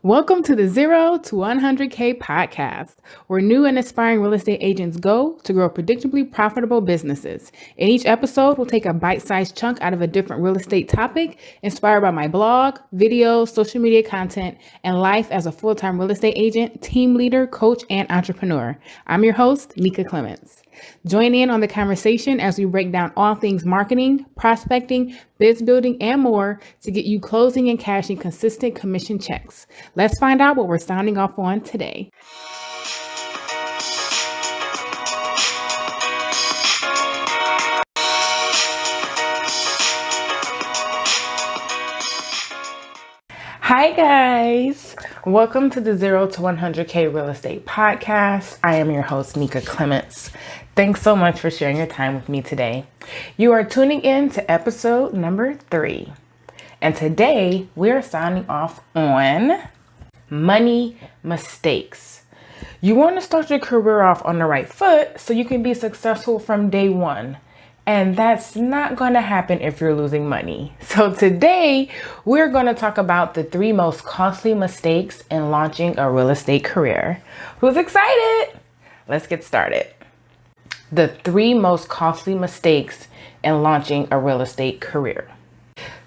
Welcome to the 0 to 100K podcast, where new and aspiring real estate agents go to grow predictably profitable businesses. In each episode, we'll take a bite-sized chunk out of a different real estate topic, inspired by my blog, videos, social media content, and life as a full-time real estate agent, team leader, coach, and entrepreneur. I'm your host, Nika Clements. Join in on the conversation as we break down all things marketing, prospecting, biz building, and more to get you closing and cashing consistent commission checks. Let's find out what we're sounding off on today. Hi guys, welcome to the 0 to 100K Real Estate Podcast. I am your host, Nika Clements. Thanks so much for sharing your time with me today. You are tuning in to episode number 3. And today we're signing off on money mistakes. You want to start your career off on the right foot so you can be successful from day one. And that's not going to happen if you're losing money. So today we're going to talk about the 3 most costly mistakes in launching a real estate career. Who's excited? Let's get started. The 3 most costly mistakes in launching a real estate career.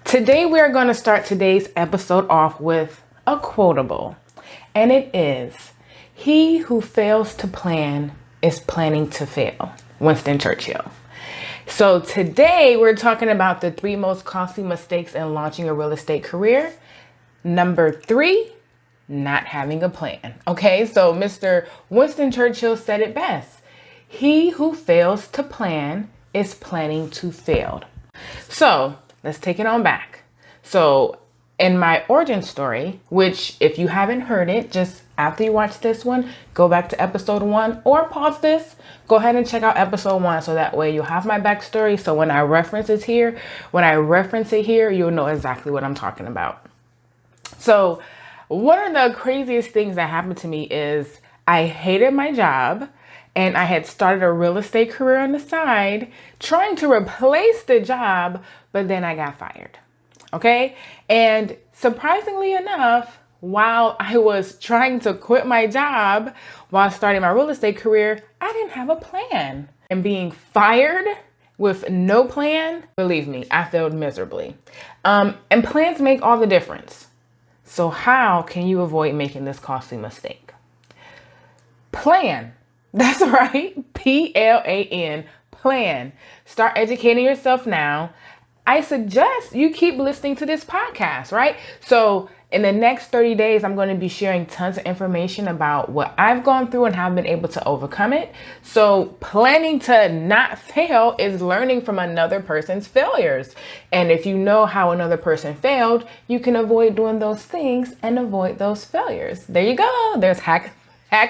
Today we are going to start today's episode off with a quotable. And it is, "He who fails to plan is planning to fail." Winston Churchill. So today we're talking about the 3 most costly mistakes in launching a real estate career. Number 3, not having a plan. Okay, so Mr. Winston Churchill said it best. He who fails to plan is planning to fail. So let's take it on back. So in my origin story, which if you haven't heard it, just after you watch this one, go back to episode 1 or pause this. Go ahead and check out episode 1 so that way you'll have my backstory. So when I reference it here, you'll know exactly what I'm talking about. So one of the craziest things that happened to me is I hated my job and I had started a real estate career on the side trying to replace the job, but then I got fired. Okay. And surprisingly enough, while I was trying to quit my job while starting my real estate career, I didn't have a plan. And being fired with no plan, believe me, I failed miserably. And plans make all the difference. So how can you avoid making this costly mistake? Plan. That's right. PLAN. Plan. Start educating yourself now. I suggest you keep listening to this podcast, right? So in the next 30 days, I'm going to be sharing tons of information about what I've gone through and how I've been able to overcome it. So planning to not fail is learning from another person's failures. And if you know how another person failed, you can avoid doing those things and avoid those failures. There you go. There's hack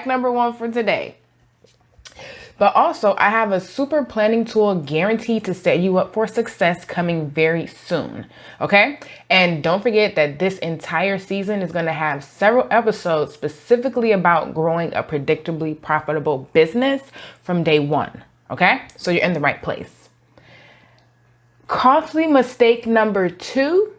number 1 for today. But also, I have a super planning tool guaranteed to set you up for success coming very soon. Okay. And don't forget that this entire season is going to have several episodes specifically about growing a predictably profitable business from day 1. Okay. So you're in the right place. Costly mistake number 2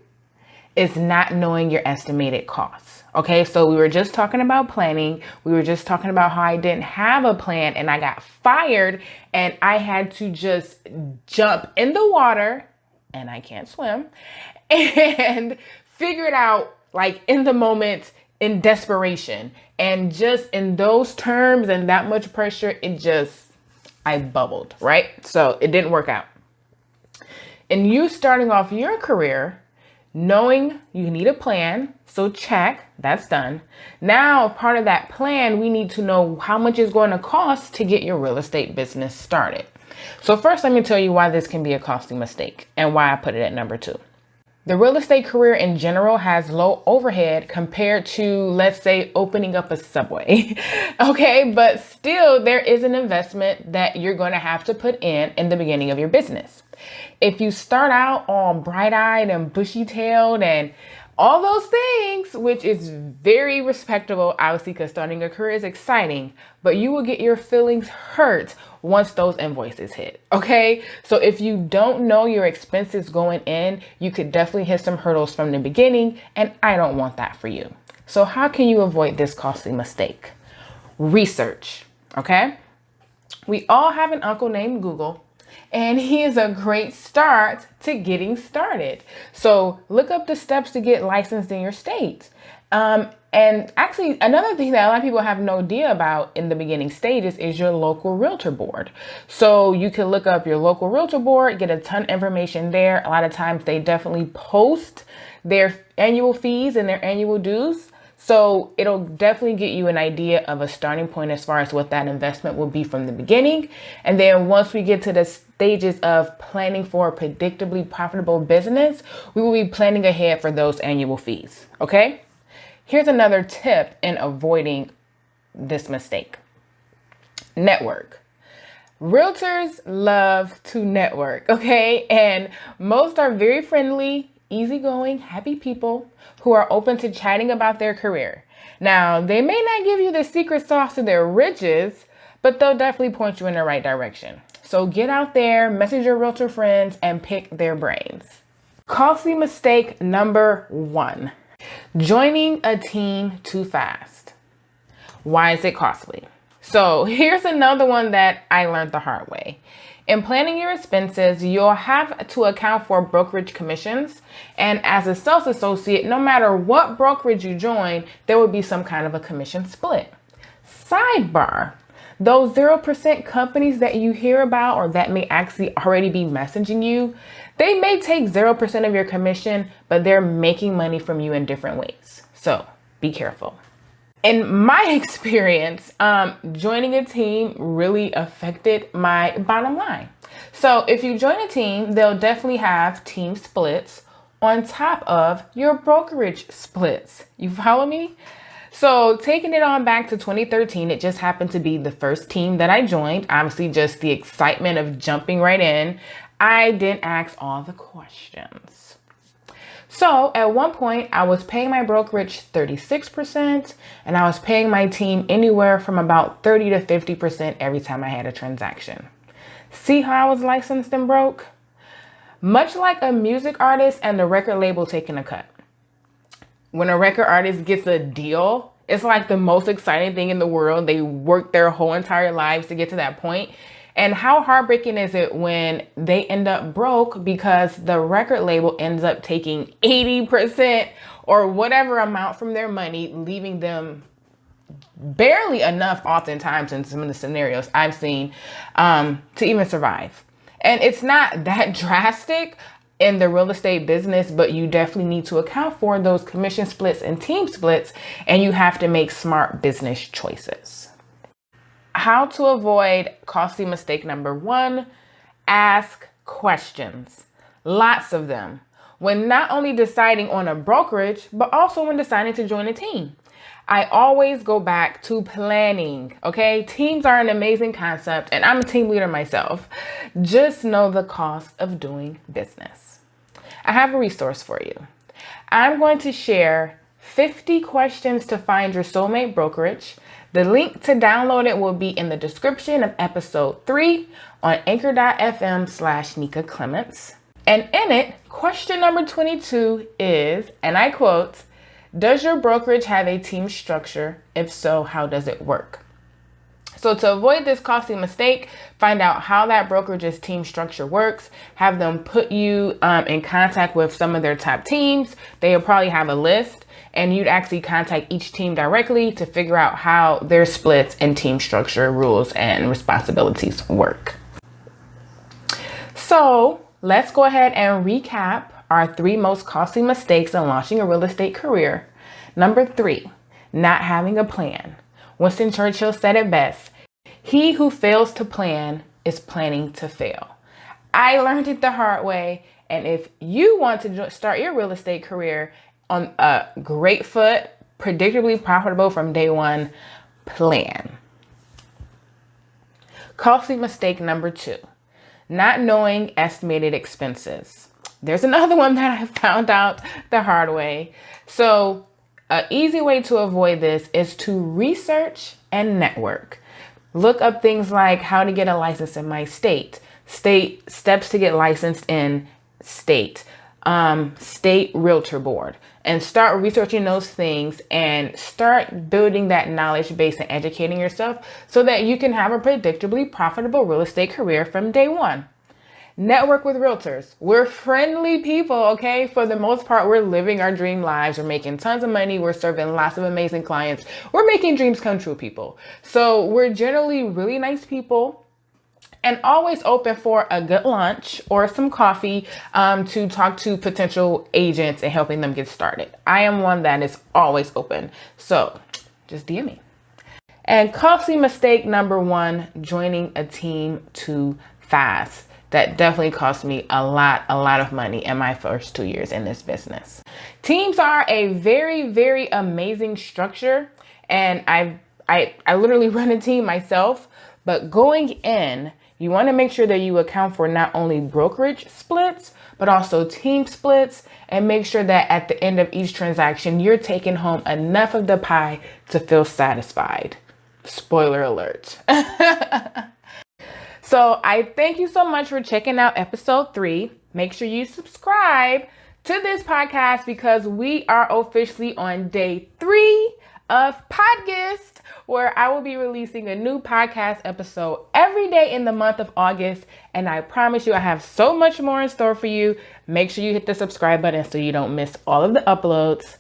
is not knowing your estimated costs. Okay, so we were just talking about planning. We were just talking about how I didn't have a plan and I got fired and I had to just jump in the water, and I can't swim, and figure it out like in the moment, in desperation. And just in those terms and that much pressure, I bubbled, right? So it didn't work out. And you starting off your career, knowing you need a plan, so check, that's done. Now, part of that plan, we need to know how much it's going to cost to get your real estate business started. So first, let me tell you why this can be a costly mistake and why I put it at number 2. The real estate career in general has low overhead compared to, let's say, opening up a Subway. Okay, but still there is an investment that you're going to have to put in the beginning of your business. If you start out all bright-eyed and bushy-tailed and all those things, which is very respectable, obviously, because starting a career is exciting, but you will get your feelings hurt once those invoices hit. Okay. So if you don't know your expenses going in, you could definitely hit some hurdles from the beginning. And I don't want that for you. So how can you avoid this costly mistake? Research, okay? We all have an uncle named Google, and he is a great start to getting started. So look up the steps to get licensed in your state. And actually, another thing that a lot of people have no idea about in the beginning stages is your local realtor board. So you can look up your local realtor board, get a ton of information there. A lot of times they definitely post their annual fees and their annual dues. So it'll definitely get you an idea of a starting point as far as what that investment will be from the beginning. And then once we get to the stages of planning for a predictably profitable business, we will be planning ahead for those annual fees. Okay? Here's another tip in avoiding this mistake. Network. Realtors love to network, okay? And most are very friendly, easygoing, happy people who are open to chatting about their career. Now, they may not give you the secret sauce to their riches, but they'll definitely point you in the right direction. So get out there, message your realtor friends, and pick their brains. Costly mistake number 1, joining a team too fast. Why is it costly? So here's another one that I learned the hard way. In planning your expenses, you'll have to account for brokerage commissions. And as a sales associate, no matter what brokerage you join, there will be some kind of a commission split. Sidebar, those 0% companies that you hear about or that may actually already be messaging you, they may take 0% of your commission, but they're making money from you in different ways. So be careful. In my experience, joining a team really affected my bottom line. So if you join a team, they'll definitely have team splits on top of your brokerage splits. You follow me? So taking it on back to 2013, it just happened to be the first team that I joined. Obviously, just the excitement of jumping right in. I didn't ask all the questions. So at one point I was paying my brokerage 36% and I was paying my team anywhere from about 30 to 50% every time I had a transaction. See how I was licensed and broke? Much like a music artist and the record label taking a cut. When a record artist gets a deal, it's like the most exciting thing in the world. They work their whole entire lives to get to that point. And how heartbreaking is it when they end up broke because the record label ends up taking 80% or whatever amount from their money, leaving them barely enough oftentimes in some of the scenarios I've seen to even survive. And it's not that drastic in the real estate business, but you definitely need to account for those commission splits and team splits, and you have to make smart business choices. How to avoid costly mistake number 1, ask questions. Lots of them. When not only deciding on a brokerage, but also when deciding to join a team. I always go back to planning, okay? Teams are an amazing concept, and I'm a team leader myself. Just know the cost of doing business. I have a resource for you. I'm going to share 50 questions to find your soulmate brokerage. The link to download it will be in the description of episode 3 on anchor.fm/Nika Clements. And in it, question number 22 is, and I quote, does your brokerage have a team structure? If so, how does it work? So to avoid this costly mistake, find out how that brokerage's team structure works, have them put you in contact with some of their top teams. They'll probably have a list, and you'd actually contact each team directly to figure out how their splits and team structure rules and responsibilities work. So let's go ahead and recap our 3 most costly mistakes in launching a real estate career. Number 3, not having a plan. Winston Churchill said it best, he who fails to plan is planning to fail. I learned it the hard way, and if you want to start your real estate career on a great foot, predictably profitable from day one, plan. Costly mistake number 2, not knowing estimated expenses. There's another one that I found out the hard way. So an easy way to avoid this is to research and network. Look up things like how to get a license in my state, steps to get licensed in state, state realtor board, and start researching those things and start building that knowledge base and educating yourself so that you can have a predictably profitable real estate career from day one. Network with realtors. We're friendly people, okay? For the most part, we're living our dream lives. We're making tons of money. We're serving lots of amazing clients. We're making dreams come true, people. So we're generally really nice people, and always open for a good lunch or some coffee to talk to potential agents and helping them get started. I am one that is always open. So just DM me. And costly mistake number one, joining a team too fast. That definitely cost me a lot of money in my first 2 years in this business. Teams are a very, very amazing structure. And I literally run a team myself, but going in, you want to make sure that you account for not only brokerage splits, but also team splits, and make sure that at the end of each transaction, you're taking home enough of the pie to feel satisfied. Spoiler alert. So I thank you so much for checking out episode 3. Make sure you subscribe to this podcast because we are officially on day 3 of Podgust, where I will be releasing a new podcast episode every day in the month of August. And I promise you, I have so much more in store for you. Make sure you hit the subscribe button so you don't miss all of the uploads.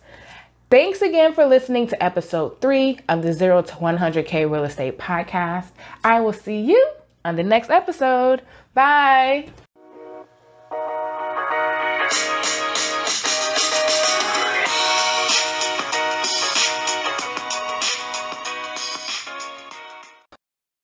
Thanks again for listening to episode 3 of the 0 to 100K Real Estate Podcast. I will see you on the next episode. Bye.